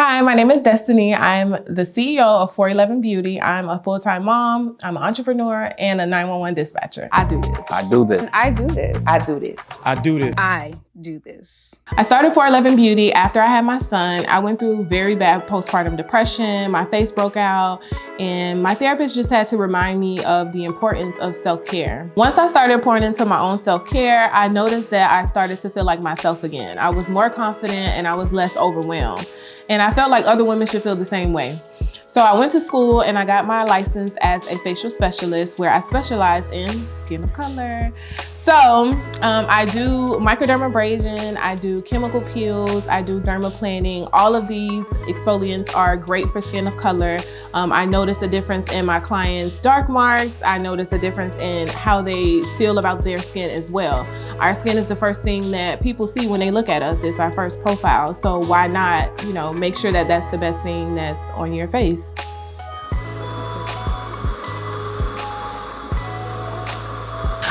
Hi, my name is Destiny. I'm the CEO of 4E11EVEN Beauty. I'm a full-time mom, I'm an entrepreneur, and a 911 dispatcher. I do this. I do this. I do this. I do this. I do this. I do this. I started 4E11EVEN Beauty after I had my son. I went through very bad postpartum depression, my face broke out, and my therapist just had to remind me of the importance of self-care. Once I started pouring into my own self-care, I noticed that I started to feel like myself again. I was more confident and I was less overwhelmed. And I felt like other women should feel the same way. So I went to school and I got my license as a facial specialist where I specialize in skin of color. So I do microdermabrasion, I do chemical peels, I do dermaplaning. All of these exfoliants are great for skin of color. I noticed a difference in my clients' dark marks. I noticed a difference in how they feel about their skin as well. Our skin is the first thing that people see when they look at us. It's our first profile. So why not, make sure that that's the best thing that's on your face.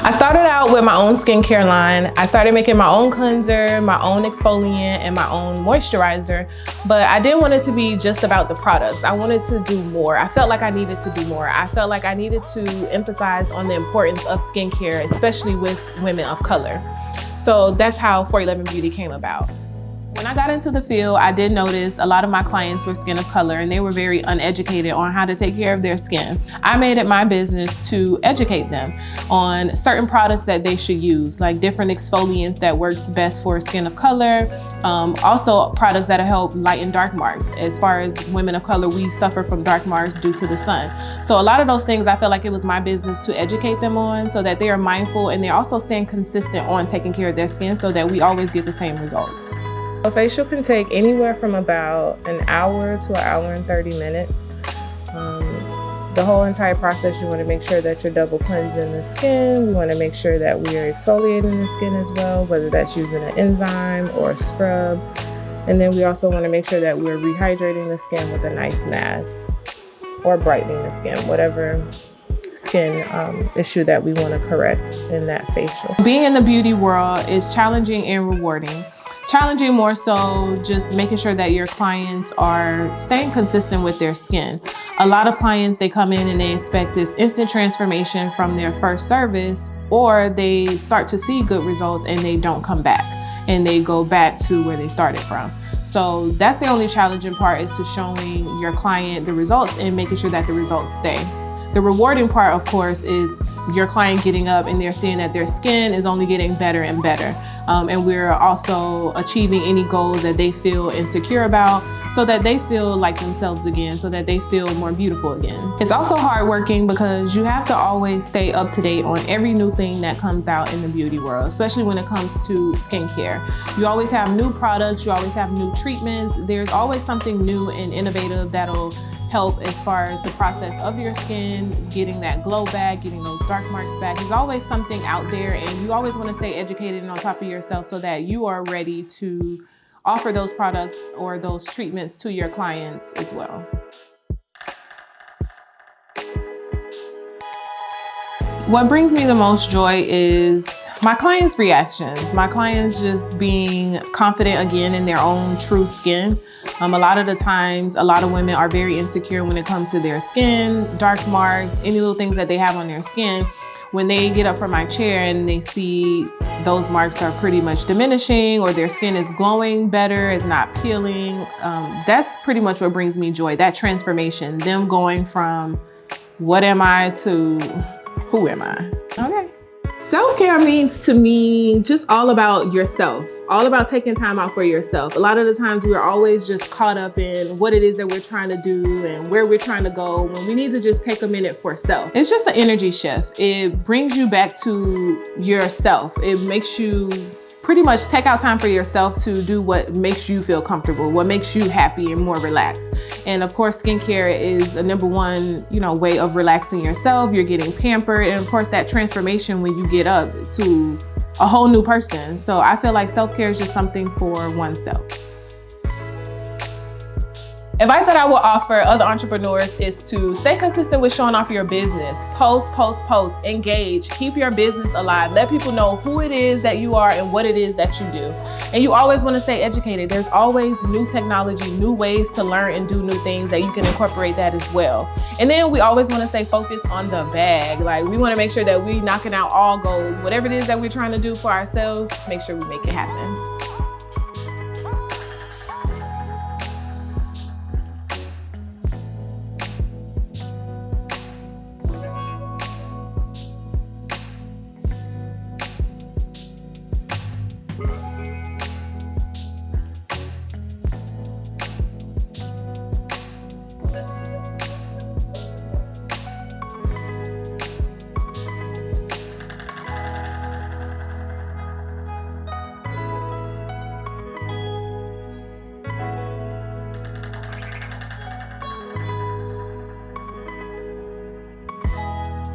I started out with my own skincare line. I started making my own cleanser, my own exfoliant, and my own moisturizer, but I didn't want it to be just about the products. I wanted to do more. I felt like I needed to do more. I felt like I needed to emphasize on the importance of skincare, especially with women of color. So that's how 4E11EVEN Beauty came about. When I got into the field, I did notice a lot of my clients were skin of color and they were very uneducated on how to take care of their skin. I made it my business to educate them on certain products that they should use, like different exfoliants that works best for skin of color, also products that help lighten dark marks. As far as women of color, we suffer from dark marks due to the sun. So a lot of those things I felt like it was my business to educate them on so that they are mindful and they're also staying consistent on taking care of their skin so that we always get the same results. A facial can take anywhere from about an hour to an hour and 30 minutes. The whole entire process, you want to make sure that you're double cleansing the skin. We want to make sure that we are exfoliating the skin as well, whether that's using an enzyme or a scrub. And then we also want to make sure that we're rehydrating the skin with a nice mask or brightening the skin, whatever skin issue that we want to correct in that facial. Being in the beauty world is challenging and rewarding. Challenging more so just making sure that your clients are staying consistent with their skin. A lot of clients, they come in and they expect this instant transformation from their first service, or they start to see good results and they don't come back and they go back to where they started from. So that's the only challenging part, is to showing your client the results and making sure that the results stay. The rewarding part, of course, is your client getting up and they're seeing that their skin is only getting better and better. And we're also achieving any goals that they feel insecure about so that they feel like themselves again, so that they feel more beautiful again. It's also hardworking because you have to always stay up to date on every new thing that comes out in the beauty world, especially when it comes to skincare. You always have new products, you always have new treatments. There's always something new and innovative that'll help as far as the process of your skin, getting that glow back, getting those dark marks back. There's always something out there, and you always want to stay educated and on top of yourself so that you are ready to offer those products or those treatments to your clients as well. What brings me the most joy is my clients' reactions, my clients just being confident again in their own true skin. A lot of the times, a lot of women are very insecure when it comes to their skin, dark marks, any little things that they have on their skin. When they get up from my chair and they see those marks are pretty much diminishing, or their skin is glowing better, it's not peeling, that's pretty much what brings me joy, that transformation, them going from what am I to who am I? Okay. Self-care means to me just all about yourself, all about taking time out for yourself. A lot of the times we're always just caught up in what it is that we're trying to do and where we're trying to go, when we need to just take a minute for self. It's just an energy shift. It brings you back to yourself. It makes you pretty much take out time for yourself to do what makes you feel comfortable, what makes you happy and more relaxed. And of course, skincare is a number one, way of relaxing yourself. You're getting pampered. And of course, that transformation when you get up to a whole new person. So I feel like self-care is just something for oneself. Advice that I will offer other entrepreneurs is to stay consistent with showing off your business. Post, engage, keep your business alive. Let people know who it is that you are and what it is that you do. And you always want to stay educated. There's always new technology, new ways to learn and do new things that you can incorporate that as well. And then we always want to stay focused on the bag. Like, we want to make sure that we knocking out all goals. Whatever it is that we're trying to do for ourselves, make sure we make it happen.